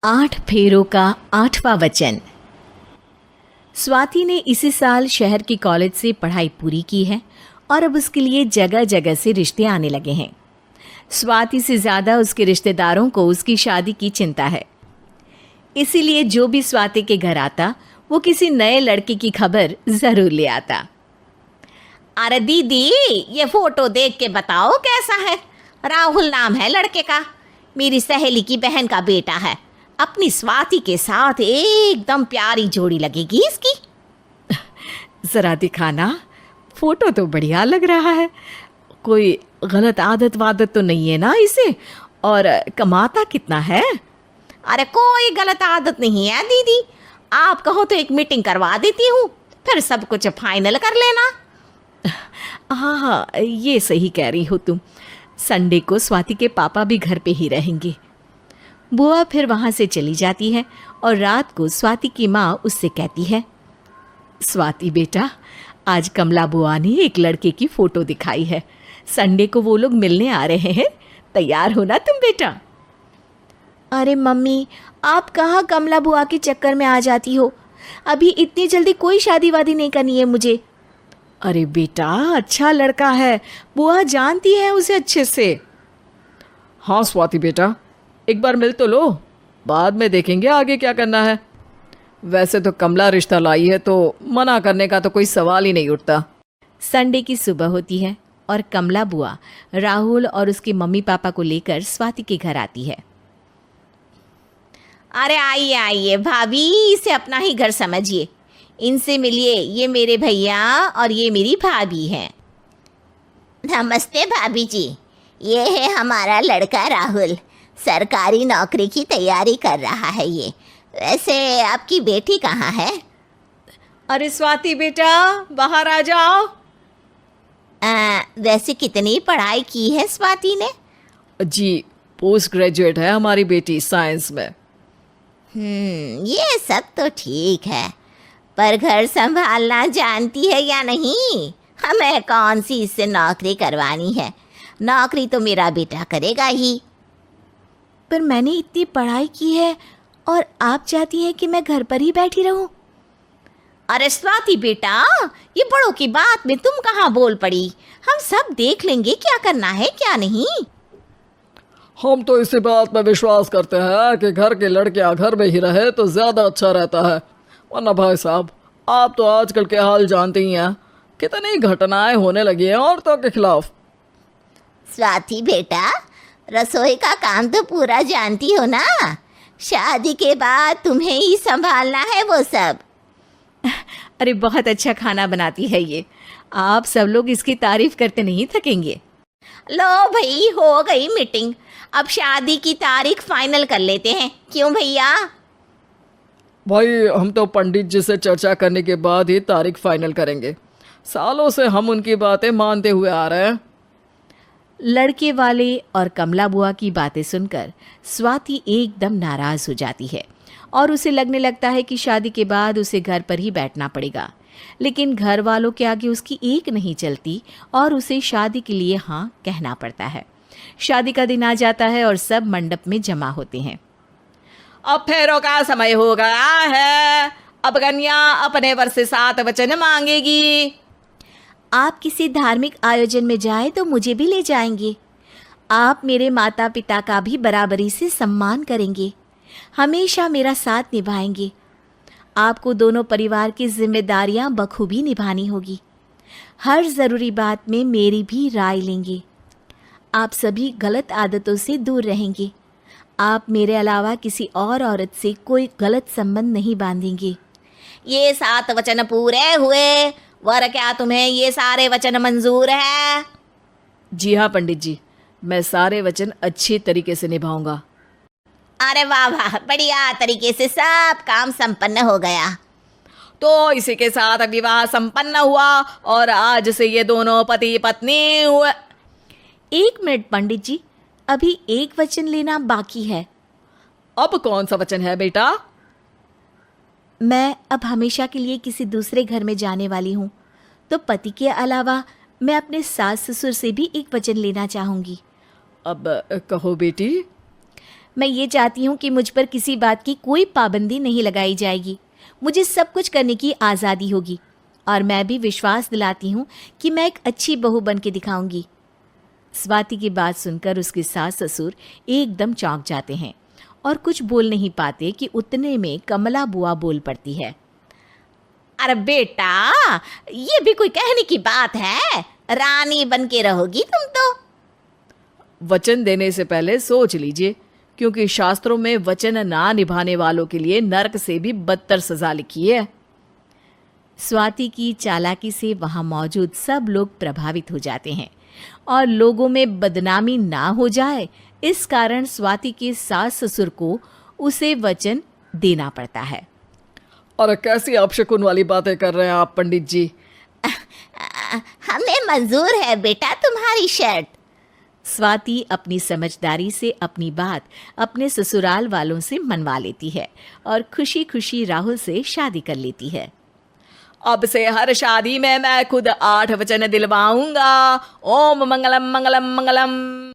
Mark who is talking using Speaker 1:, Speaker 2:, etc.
Speaker 1: 8 फेरों का 8वां वचन। स्वाति ने इसी साल शहर की कॉलेज से पढ़ाई पूरी की है और अब उसके लिए जगह जगह से रिश्ते आने लगे हैं। स्वाति से ज़्यादा उसके रिश्तेदारों को उसकी शादी की चिंता है। इसीलिए जो भी स्वाति के घर आता वो किसी नए लड़के की खबर ज़रूर ले आता।
Speaker 2: अरे दीदी, ये फोटो देख के बताओ कैसा है। राहुल नाम है लड़के का, मेरी सहेली की बहन का बेटा है। अपनी स्वाति के साथ एकदम प्यारी जोड़ी लगेगी इसकी।
Speaker 1: ज़रा दिखाना, फोटो तो बढ़िया लग रहा है। कोई गलत आदत वादत तो नहीं है ना इसे? और कमाता कितना है?
Speaker 2: अरे कोई गलत आदत नहीं है दीदी, आप कहो तो एक मीटिंग करवा देती हूँ, फिर सब कुछ फाइनल कर लेना।
Speaker 1: हाँ हाँ, ये सही कह रही हो तुम। संडे को स्वाति के पापा भी घर पे ही रहेंगे। बुआ फिर वहाँ से चली जाती है और रात को स्वाति की माँ उससे कहती है, स्वाति बेटा, आज कमला बुआ ने एक लड़के की फ़ोटो दिखाई है। संडे को वो लोग मिलने आ रहे हैं, तैयार हो ना तुम बेटा?
Speaker 3: अरे मम्मी, आप कहाँ कमला बुआ के चक्कर में आ जाती हो? अभी इतनी जल्दी कोई शादी वादी नहीं करनी है मुझे।
Speaker 1: अरे बेटा, अच्छा लड़का है, बुआ जानती है उसे अच्छे से।
Speaker 4: हाँ स्वाति बेटा, एक बार मिल तो लो, बाद में देखेंगे आगे क्या करना है। वैसे तो कमला रिश्ता लाई है तो मना करने का तो कोई सवाल ही नहीं उठता।
Speaker 1: संडे की सुबह होती है और कमला बुआ राहुल और उसके मम्मी पापा को लेकर स्वाति के घर आती है।
Speaker 2: अरे आइए आइए भाभी, इसे अपना ही घर समझिए, इनसे मिलिए। ये मेरे भैया और ये मेरी भाभी हैं। नमस्ते भाभी जी, ये है हमारा लड़का राहुल, सरकारी नौकरी की तैयारी कर रहा है ये। वैसे आपकी बेटी कहाँ है?
Speaker 1: अरे स्वाति बेटा, बाहर आ जाओ।
Speaker 2: वैसे कितनी पढ़ाई की है स्वाति ने?
Speaker 4: जी, पोस्ट ग्रेजुएट है हमारी बेटी साइंस में।
Speaker 2: ये सब तो ठीक है, पर घर संभालना जानती है या नहीं? हमें कौन सी इससे नौकरी करवानी है, नौकरी तो मेरा बेटा करेगा ही।
Speaker 3: पर मैंने इतनी पढ़ाई की है और आप चाहती हैं कि मैं घर पर ही बैठी रहूं?
Speaker 2: अरे स्वाति बेटा, ये बड़ों की बात में तुम कहाँ बोल पड़ी? हम सब देख लेंगे क्या करना है क्या नहीं।
Speaker 4: हम तो इसी बात पर विश्वास करते हैं कि घर के लड़कियां घर में ही रहे तो ज़्यादा अच्छा रहता है। वरना भाई साहब, आप तो आजकल के हाल जानते ही हैं, कितनी घटनाएं होने लगी हैं औरतों के खिलाफ।
Speaker 2: स्वाति बेटा, रसोई का काम तो पूरा जानती हो ना? शादी के बाद तुम्हें ही संभालना है वो सब।
Speaker 1: अरे बहुत अच्छा खाना बनाती है ये, आप सब लोग इसकी तारीफ करते नहीं थकेंगे।
Speaker 2: लो भाई, हो गई मीटिंग, अब शादी की तारीख फाइनल कर लेते हैं, क्यों भैया?
Speaker 4: भाई, हम तो पंडित जी से चर्चा करने के बाद ही तारीख फाइनल करेंगे। सालों से हम उनकी बातें मानते हुए आ रहे हैं।
Speaker 1: लड़के वाले और कमला बुआ की बातें सुनकर स्वाति एकदम नाराज हो जाती है और उसे लगने लगता है कि शादी के बाद उसे घर पर ही बैठना पड़ेगा। लेकिन घर वालों के आगे उसकी एक नहीं चलती और उसे शादी के लिए हाँ कहना पड़ता है। शादी का दिन आ जाता है और सब मंडप में जमा होते हैं।
Speaker 4: अब फेरों का समय हो गया है, अब कन्या अपने वर से 7 वचन मांगेगी।
Speaker 3: आप किसी धार्मिक आयोजन में जाए तो मुझे भी ले जाएंगे। आप मेरे माता पिता का भी बराबरी से सम्मान करेंगे, हमेशा मेरा साथ निभाएंगे। आपको दोनों परिवार की जिम्मेदारियां बखूबी निभानी होगी। हर ज़रूरी बात में मेरी भी राय लेंगे। आप सभी गलत आदतों से दूर रहेंगे। आप मेरे अलावा किसी और औरत से कोई गलत संबंध नहीं बांधेंगे।
Speaker 2: ये 7 वचन पूरे हुए, वर क्या तुम्हें ये सारे वचन मंजूर है?
Speaker 4: जी हाँ पंडित जी, मैं सारे वचन अच्छी तरीके से निभाऊंगा।
Speaker 2: अरे वाह वाह, बढ़िया तरीके से सब काम संपन्न हो गया।
Speaker 4: तो इसी के साथ विवाह संपन्न हुआ और आज से ये दोनों पति पत्नी हुए।
Speaker 3: 1 मिनट पंडित जी, अभी एक वचन लेना बाकी है।
Speaker 4: अब कौन सा वचन है बेटा?
Speaker 3: मैं अब हमेशा के लिए किसी दूसरे घर में जाने वाली हूँ, तो पति के अलावा मैं अपने सास ससुर से भी एक वचन लेना चाहूँगी।
Speaker 4: अब कहो बेटी।
Speaker 3: मैं ये चाहती हूँ कि मुझ पर किसी बात की कोई पाबंदी नहीं लगाई जाएगी। मुझे सब कुछ करने की आज़ादी होगी और मैं भी विश्वास दिलाती हूँ कि मैं एक अच्छी बहू बन के दिखाऊंगी। स्वाति की बात सुनकर उसके सास ससुर एकदम चौंक जाते हैं और कुछ बोल नहीं पाते कि उतने में कमला बुआ बोल पड़ती है।
Speaker 2: अरे बेटा, ये भी कोई कहने की बात है? रानी बन के रहोगी तुम तो।
Speaker 4: वचन देने से पहले सोच लीजिए, क्योंकि शास्त्रों में वचन ना निभाने वालों के लिए नरक से भी बदतर सजा लिखी है।
Speaker 1: स्वाति की चालाकी से वहां मौजूद सब लोग प्रभावित हो जाते हैं और लोगों में बदनामी ना हो जाए, इस कारण स्वाति के सास ससुर को उसे वचन देना पड़ता है।
Speaker 4: और कैसी अपशकुन वाली बातें कर रहे हैं आप पंडित जी?
Speaker 2: हमें मंजूर है बेटा तुम्हारी शर्त।
Speaker 1: स्वाति अपनी समझदारी से अपनी बात अपने ससुराल वालों से मनवा लेती है और खुशी खुशी राहुल से शादी कर लेती है।
Speaker 4: अब से हर शादी में मैं खुद 8 वचन दिलवाऊंगा। ओम मंगलम मंगलम मंगलम।